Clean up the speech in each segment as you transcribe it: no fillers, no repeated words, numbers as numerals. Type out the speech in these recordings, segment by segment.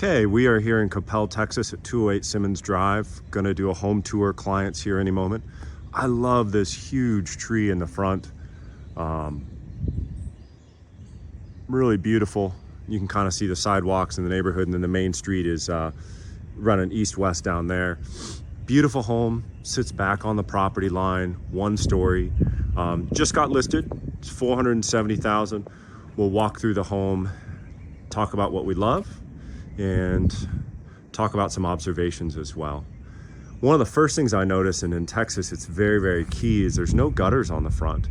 Okay, we are here in Coppell, Texas at 208 Simmons Drive. Gonna do a home tour, clients here any moment. I love this huge tree in the front. Really beautiful. You can kind of see the sidewalks in the neighborhood, and then the main street is running east-west down there. Beautiful home, sits back on the property line, 1 story. Just got listed, it's $470,000. We'll walk through the home, talk about what we love, and talk about some observations as well. One of the first things I noticed, and in Texas it's very, very key, is there's no gutters on the front.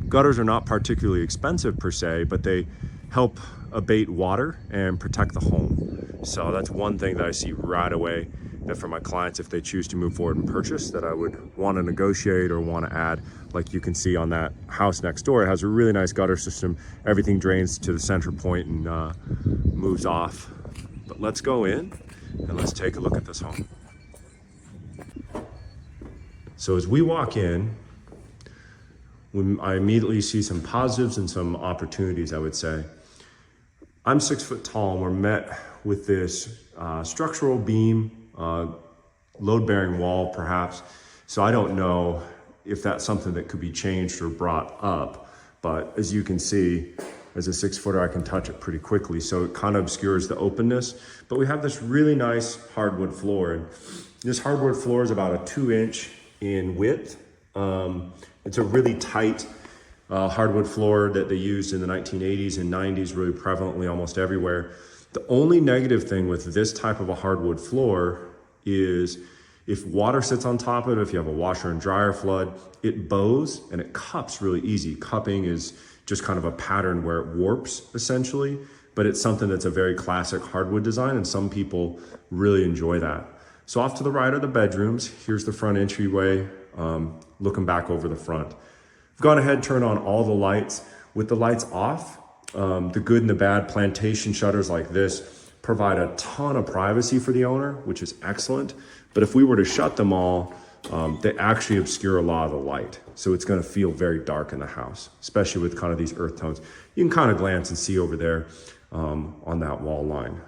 Gutters are not particularly expensive per se, but they help abate water and protect the home. So that's one thing that I see right away, that for my clients, if they choose to move forward and purchase, that I would want to negotiate or want to add. Like you can see on that house next door, it has a really nice gutter system. Everything drains to the center point and moves off. But let's go in and let's take a look at this home. So as we walk in, I immediately see some positives and some opportunities, I would say. I'm 6 foot tall, and we're met with this structural beam, load-bearing wall perhaps. So I don't know if that's something that could be changed or brought up, but as you can see, as a 6-footer, I can touch it pretty quickly. So it kind of obscures the openness, but we have this really nice hardwood floor. And this hardwood floor is about a 2-inch in width. It's a really tight hardwood floor that they used in the 1980s and 90s, really prevalently almost everywhere. The only negative thing with this type of a hardwood floor is if water sits on top of it, if you have a washer and dryer flood, it bows and it cups really easy. Cupping is just kind of a pattern where it warps essentially, but it's something that's a very classic hardwood design, and some people really enjoy that. So off to the right are the bedrooms. Here's the front entryway, looking back over the front. I've gone ahead, turned on all the lights. With the lights off, the good and the bad plantation shutters like this provide a ton of privacy for the owner, which is excellent. But if we were to shut them all, they actually obscure a lot of the light. So it's gonna feel very dark in the house, especially with kind of these earth tones. You can kind of glance and see over there on that wall line.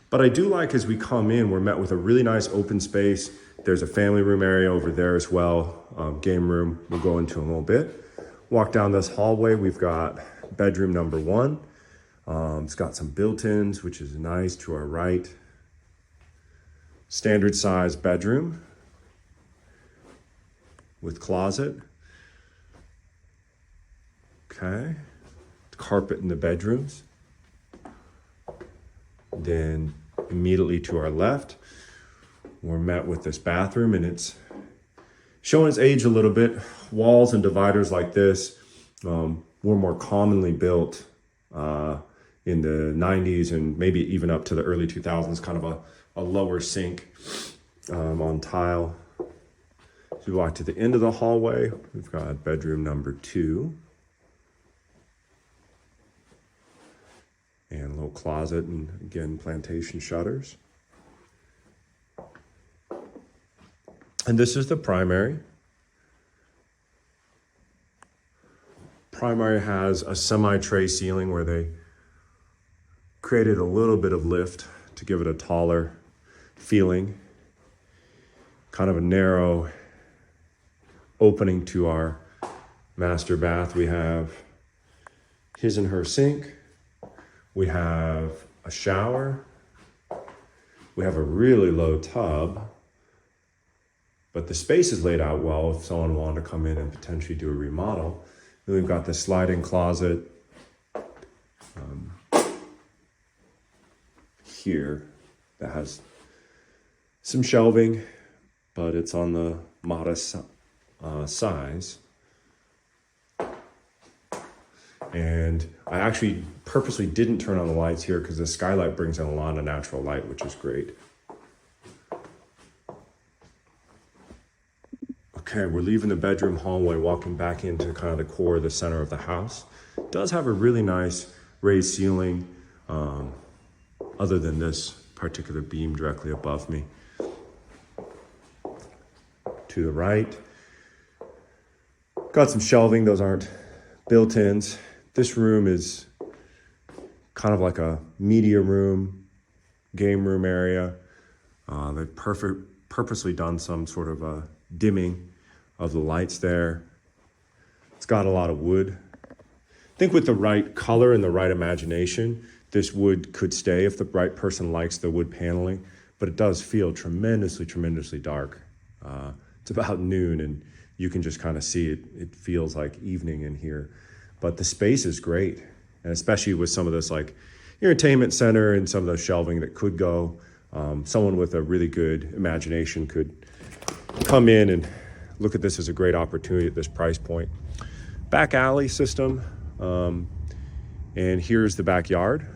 But I do like, as we come in, we're met with a really nice open space. There's a family room area over there as well, game room we'll go into in a little bit. Walk down this hallway, we've got bedroom number 1. It's got some built-ins, which is nice, to our right. Standard size bedroom with closet. Okay, carpet in the bedrooms. Then immediately to our left, we're met with this bathroom, and it's showing its age a little bit. Walls and dividers like this were more commonly built in the 90s and maybe even up to the early 2000s, kind of a lower sink on tile. So we walk to the end of the hallway, we've got bedroom number 2. And a little closet, and again, plantation shutters. And this is the primary. Primary has a semi-tray ceiling where they created a little bit of lift to give it a taller feeling. Kind of a narrow opening to our master bath. We have his and her sink. We have a shower. We have a really low tub, but the space is laid out well if someone wanted to come in and potentially do a remodel. Then we've got the slide-in closet here that has some shelving, but it's on the modest size. And I actually purposely didn't turn on the lights here because the skylight brings in a lot of natural light, which is great. Okay, we're leaving the bedroom hallway, walking back into kind of the core, the center of the house. It does have a really nice raised ceiling, other than this particular beam directly above me. To the right, got some shelving. Those aren't built-ins. This room is kind of like a media room, game room area. They've purposely done some sort of a dimming of the lights there. It's got a lot of wood. I think with the right color and the right imagination, this wood could stay if the right person likes the wood paneling, but it does feel tremendously, tremendously dark. It's about noon and you can just kind of see it. It feels like evening in here, but the space is great. And especially with some of this like entertainment center and some of the shelving that could go, someone with a really good imagination could come in and look at this as a great opportunity at this price point. Back alley system, and here's the backyard.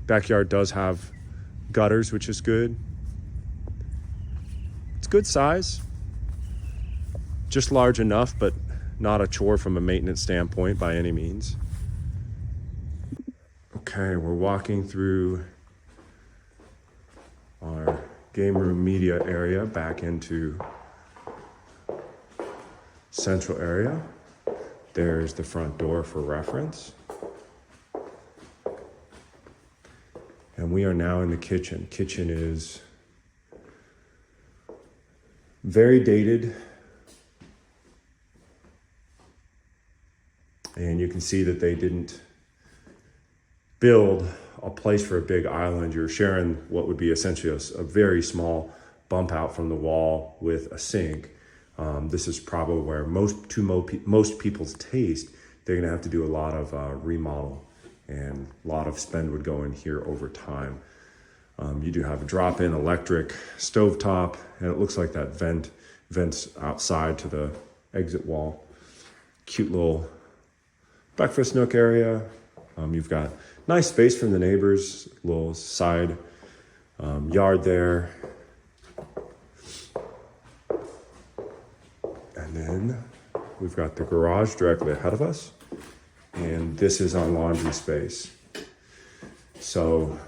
Backyard does have gutters, which is good. It's good size, just large enough, but not a chore from a maintenance standpoint by any means. Okay, we're walking through our game room media area back into central area. There's the front door for reference. And we are now in the kitchen. Kitchen is very dated. And you can see that they didn't build a place for a big island. You're sharing what would be essentially a very small bump out from the wall with a sink. This is probably where most people's taste, they're gonna have to do a lot of remodel, and a lot of spend would go in here over time. You do have a drop-in electric stovetop, and it looks like that vents outside to the exit wall. Cute little breakfast nook area. You've got nice space from the neighbors, little side yard there. And then we've got the garage directly ahead of us. And this is our laundry space. So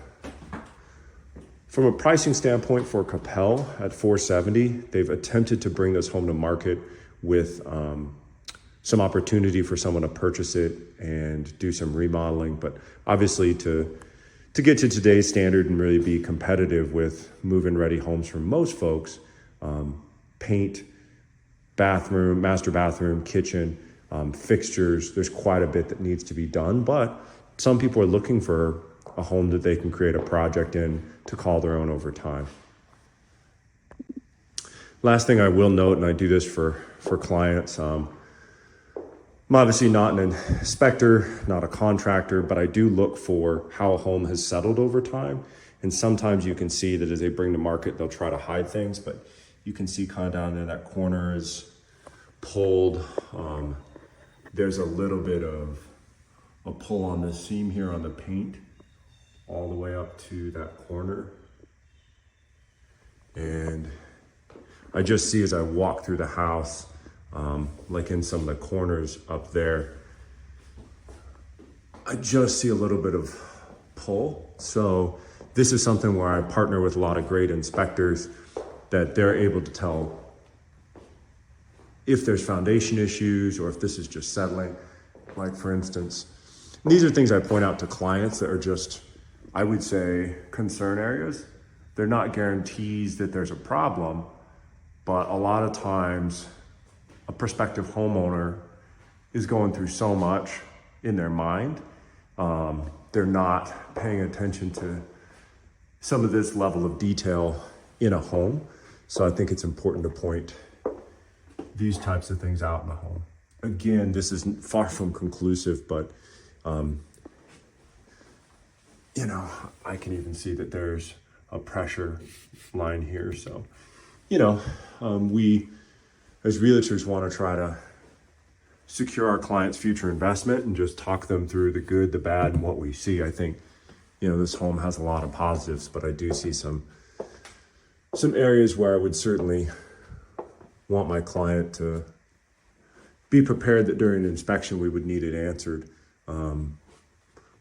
from a pricing standpoint for Coppell at $470, they've attempted to bring this home to market with some opportunity for someone to purchase it and do some remodeling. But obviously to get to today's standard and really be competitive with move-in ready homes for most folks, paint, bathroom, master bathroom, kitchen, fixtures, there's quite a bit that needs to be done, but some people are looking for a home that they can create a project in to call their own over time. Last thing I will note, and I do this for clients, I'm obviously not an inspector, not a contractor, but I do look for how a home has settled over time. And sometimes you can see that as they bring to market, they'll try to hide things, but you can see kind of down there, that corner is pulled. There's a little bit of a pull on the seam here on the paint all the way up to that corner. And I just see as I walk through the house, like in some of the corners up there, I just see a little bit of pull. So this is something where I partner with a lot of great inspectors that they're able to tell if there's foundation issues or if this is just settling. Like for instance, these are things I point out to clients that are just, I would say, concern areas. They're not guarantees that there's a problem, but a lot of times a prospective homeowner is going through so much in their mind. They're not paying attention to some of this level of detail in a home. So I think it's important to point these types of things out in the home. Again, this is far from conclusive, but I can even see that there's a pressure line here. So, we as realtors want to try to secure our clients' future investment and just talk them through the good, the bad, and what we see. I think, this home has a lot of positives, but I do see some areas where I would certainly want my client to be prepared that during an inspection we would need it answered,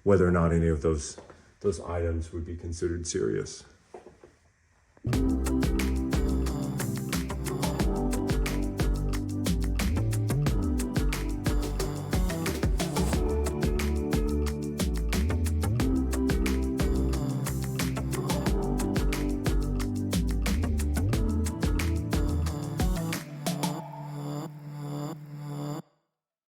whether or not any of those items would be considered serious.